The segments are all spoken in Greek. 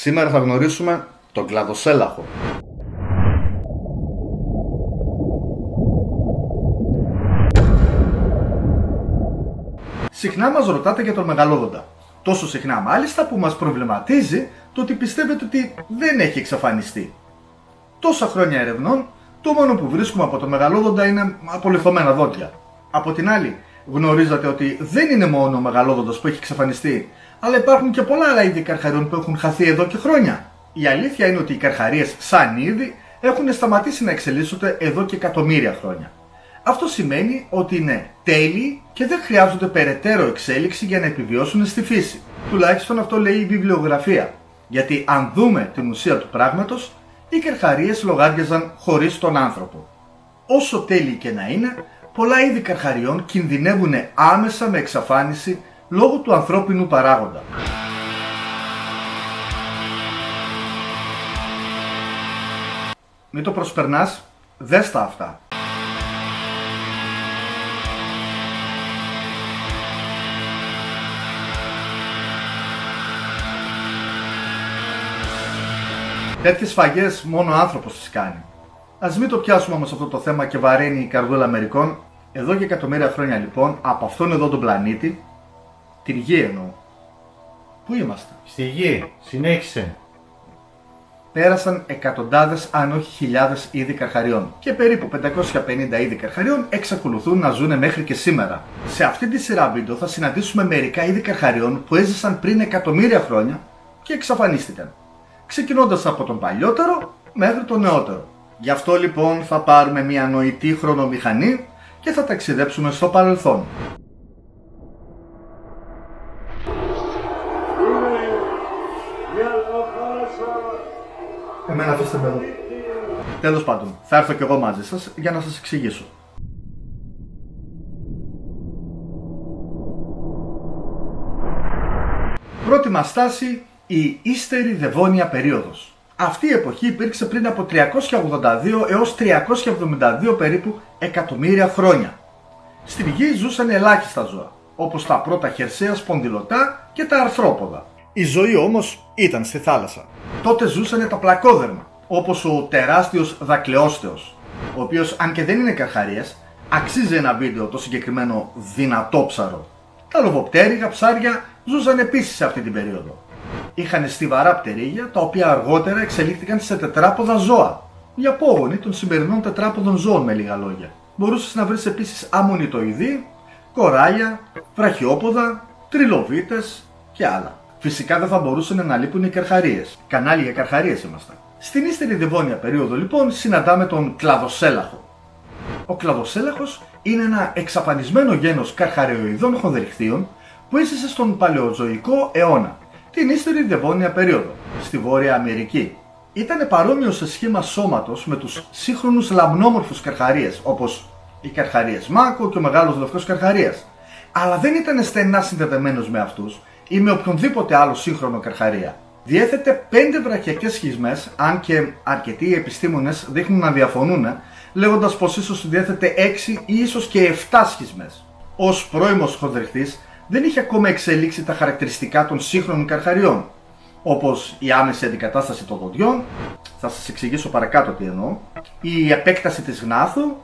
Σήμερα θα γνωρίσουμε τον κλαδοσέλαχο. Συχνά μας ρωτάτε για τον μεγαλόδοντα. Τόσο συχνά μάλιστα που μας προβληματίζει το ότι πιστεύετε ότι δεν έχει εξαφανιστεί. Τόσα χρόνια ερευνών, το μόνο που βρίσκουμε από τον μεγαλόδοντα είναι απολιθωμένα δόντια. Από την άλλη, γνωρίζατε ότι δεν είναι μόνο ο μεγαλόδοντας που έχει εξαφανιστεί, αλλά υπάρχουν και πολλά άλλα είδη καρχαριών που έχουν χαθεί εδώ και χρόνια. Η αλήθεια είναι ότι οι καρχαρίες σαν είδη έχουν σταματήσει να εξελίσσονται εδώ και εκατομμύρια χρόνια. Αυτό σημαίνει ότι είναι τέλειοι και δεν χρειάζονται περαιτέρω εξέλιξη για να επιβιώσουν στη φύση. Τουλάχιστον αυτό λέει η βιβλιογραφία. Γιατί αν δούμε την ουσία του πράγματος, οι καρχαρίες λογάριαζαν χωρίς τον άνθρωπο. Όσο τέλειοι και να είναι, πολλά είδη καρχαριών κινδυνεύουν άμεσα με εξαφάνιση λόγω του ανθρώπινου παράγοντα. Μην το προσπερνάς, δες τα αυτά. Τέτοιες σφαγές μόνο ο άνθρωπος τις κάνει. Ας μην το πιάσουμε όμως αυτό το θέμα και βαραίνει η καρδούλα μερικών. Εδώ και εκατομμύρια χρόνια λοιπόν, από αυτόν εδώ τον πλανήτη, την γη εννοώ. Πού είμαστε? Στη γη. Συνέχισε. Πέρασαν εκατοντάδες αν όχι χιλιάδες είδη καρχαριών και περίπου 550 είδη καρχαριών εξακολουθούν να ζουν μέχρι και σήμερα. Σε αυτή τη σειρά βίντεο θα συναντήσουμε μερικά είδη καρχαριών που έζησαν πριν εκατομμύρια χρόνια και εξαφανίστηκαν, ξεκινώντας από τον παλιότερο μέχρι τον νεότερο. Γι' αυτό λοιπόν θα πάρουμε μια νοητή χρονομηχανή και θα ταξιδέψουμε στο παρελθόν. Εμένα αφήστε με εδώ. Τέλος πάντων, θα έρθω κι εγώ μαζί σας για να σας εξηγήσω. Πρώτη μας στάση, η ύστερη Δεβόνια περίοδος. Αυτή η εποχή υπήρξε πριν από 382 έως 372 περίπου εκατομμύρια χρόνια. Στην γη ζούσαν ελάχιστα ζώα, όπως τα πρώτα χερσαία σπονδυλωτά και τα αρθρόποδα. Η ζωή όμως ήταν στη θάλασσα. Τότε ζούσαν τα πλακόδερμα, όπως ο τεράστιος δακλαιόστεος, ο οποίος αν και δεν είναι καρχαρίες, αξίζει ένα βίντεο το συγκεκριμένο δυνατόψαρο. Τα λοβοπτέρυγα ψάρια ζούσαν επίσης σε αυτή την περίοδο. Είχαν στιβαρά πτερίγια, τα οποία αργότερα εξελίχθηκαν σε τετράποδα ζώα. Οι απόγονοι των σημερινών τετράποδων ζώων, με λίγα λόγια. Μπορούσες να βρεις επίσης αμμονιτοειδή, κοράλια, βραχιόποδα, τριλοβίτες και άλλα. Φυσικά δεν θα μπορούσαν να λείπουν οι καρχαρίες. Κανάλι για καρχαρίες ήμασταν. Στην ύστερη Δεβόνια περίοδο λοιπόν συναντάμε τον κλαδοσέλαχο. Ο κλαδοσέλαχος είναι ένα εξαφανισμένο γένος καρχαριοειδών χονδριχθείων που έζησε στον Παλαιοζωικό αιώνα, την ύστερη Δεβόνια περίοδο, στη Βόρεια Αμερική. Ήταν παρόμοιο σε σχήμα σώματος με τους σύγχρονους λαμνόμορφους καρχαρίες, όπως οι καρχαρίες μάκο και ο μεγάλος λευκός καρχαρίας. Αλλά δεν ήταν στενά συνδεδεμένος με αυτούς ή με οποιονδήποτε άλλο σύγχρονο καρχαρία. Διέθετε 5 βραχιακές σχισμές, αν και αρκετοί επιστήμονες δείχνουν να διαφωνούν, λέγοντας πως ίσως διέθετε 6 ή ίσως και 7 σχισμές. Ως πρώιμος χονδριχθής δεν είχε ακόμα εξελίξει τα χαρακτηριστικά των σύγχρονων καρχαριών, όπως η άμεση αντικατάσταση των δοντιών, θα σας εξηγήσω παρακάτω τι εννοώ, η επέκταση της γνάθου,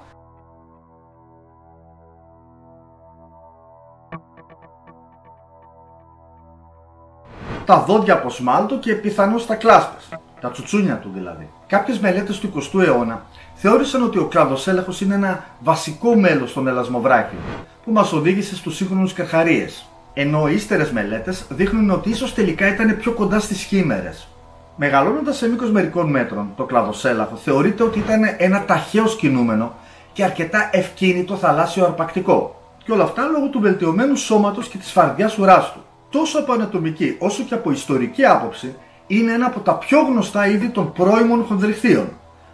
τα δόντια από σμάλτο και πιθανώς τα κλάσπες, τα τσουτσούνια του δηλαδή. Κάποιες μελέτες του 20ου αιώνα θεώρησαν ότι ο κλαδοσέλαχος είναι ένα βασικό μέλος των ελασμοβράχιων που μας οδήγησε στους σύγχρονους καρχαρίες, ενώ ύστερες μελέτες δείχνουν ότι ίσως τελικά ήταν πιο κοντά στις χήμερες. Μεγαλώνοντας σε μήκος μερικών μέτρων, το κλαδοσέλαχο θεωρείται ότι ήταν ένα ταχαίως κινούμενο και αρκετά ευκίνητο θαλάσσιο αρπακτικό, και όλα αυτά λόγω του βελτιωμένου σώματος και της φαρδιάς ουράς του. Τόσο από ανατομική όσο και από ιστορική άποψη, είναι ένα από τα πιο γνωστά είδη των πρώιμων χονδριχθείων,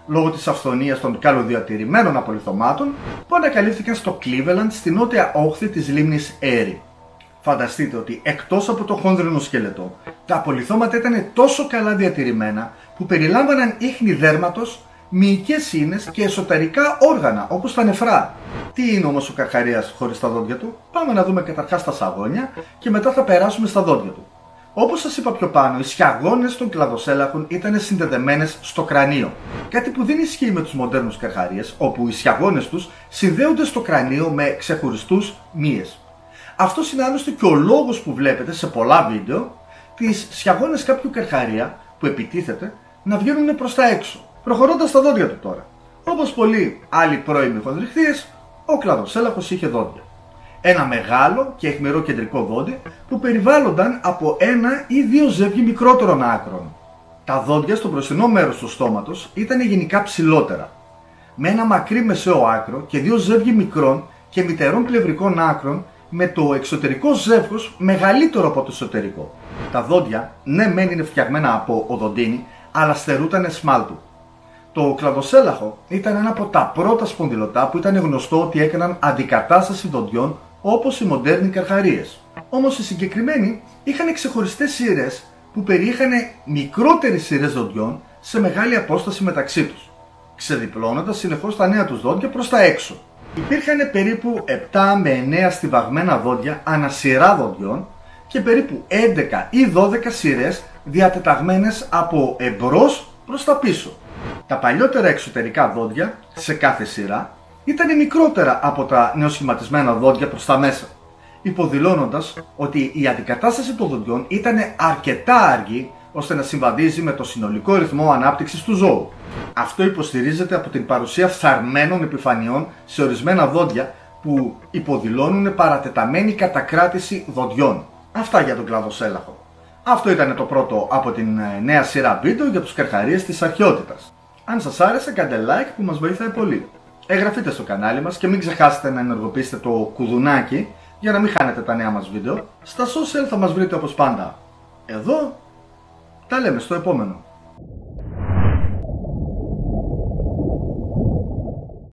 λόγω της αυθονίας των καλοδιατηρημένων απολιθωμάτων που ανακαλύφθηκαν στο Cleveland, στη νότια όχθη της λίμνης Erie. Φανταστείτε ότι εκτός από το χόνδρινο σκελετό, τα απολιθώματα ήταν τόσο καλά διατηρημένα που περιλάμβαναν ίχνη δέρματος, μυϊκές ίνες και εσωτερικά όργανα όπως τα νεφρά. Τι είναι όμως ο καρχαρίας χωρίς τα δόντια του? Πάμε να δούμε καταρχάς τα σαγόνια και μετά θα περάσουμε στα δόντια του. Όπως σας είπα πιο πάνω, οι σιαγώνες των κλαδοσέλαχων ήταν συνδεδεμένες στο κρανίο. Κάτι που δεν ισχύει με τους μοντέρνους καρχαρίες, όπου οι σιαγώνες τους συνδέονται στο κρανίο με ξεχωριστούς μύες. Αυτός είναι άλλωστε και ο λόγος που βλέπετε σε πολλά βίντεο τις σιαγώνες κάποιου καρχαρία που επιτίθεται να βγαίνουν προς τα έξω, προχωρώντας τα δόντια του τώρα. Όπως πολλοί άλλοι πρώιμοι χονδριχθείες, ο κλαδοσέλαχος είχε δόντια. Ένα μεγάλο και αιχμηρό κεντρικό δόντι που περιβάλλονταν από ένα ή δύο ζεύγη μικρότερων άκρων. Τα δόντια στο μπροστινό μέρος του στόματος ήταν γενικά ψηλότερα, με ένα μακρύ μεσαίο άκρο και δύο ζεύγη μικρών και μητερών πλευρικών άκρων, με το εξωτερικό ζεύγος μεγαλύτερο από το εσωτερικό. Τα δόντια ναι μεν είναι φτιαγμένα από οδοντίνη, αλλά στερούταν εσμάλτου. Το κλαδοσέλαχο ήταν ένα από τα πρώτα σπονδυλωτά που ήταν γνωστό ότι έκαναν αντικατάσταση δοντιών όπως οι μοντέρνοι καρχαρίες. Όμως οι συγκεκριμένοι είχαν ξεχωριστές σειρές που περιείχαν μικρότερες σειρές δοντιών σε μεγάλη απόσταση μεταξύ τους, ξεδιπλώνοντας συνεχώς τα νέα τους δόντια προς τα έξω. Υπήρχαν περίπου 7 με 9 στιβαγμένα δόντια ανασειρά δοντιών και περίπου 11 ή 12 σειρές διατεταγμένες από εμπρός προς τα πίσω. Τα παλιότερα εξωτερικά δόντια σε κάθε σειρά ήταν μικρότερα από τα νεοσχηματισμένα δόντια προς τα μέσα, υποδηλώνοντας ότι η αντικατάσταση των δοντιών ήταν αρκετά αργή ώστε να συμβαδίζει με το συνολικό ρυθμό ανάπτυξης του ζώου. Αυτό υποστηρίζεται από την παρουσία φθαρμένων επιφανειών σε ορισμένα δόντια που υποδηλώνουν παρατεταμένη κατακράτηση δοντιών. Αυτά για τον κλαδοσέλαχο. Αυτό ήταν το πρώτο από την νέα σειρά βίντεο για τους καρχαρίες της αρχαιότητας. Αν σας άρεσε, κάντε like που μας βοηθάει πολύ. Εγγραφείτε στο κανάλι μας και μην ξεχάσετε να ενεργοποιήσετε το κουδουνάκι για να μην χάνετε τα νέα μας βίντεο. Στα social θα μας βρείτε όπως πάντα. Εδώ τα λέμε στο επόμενο.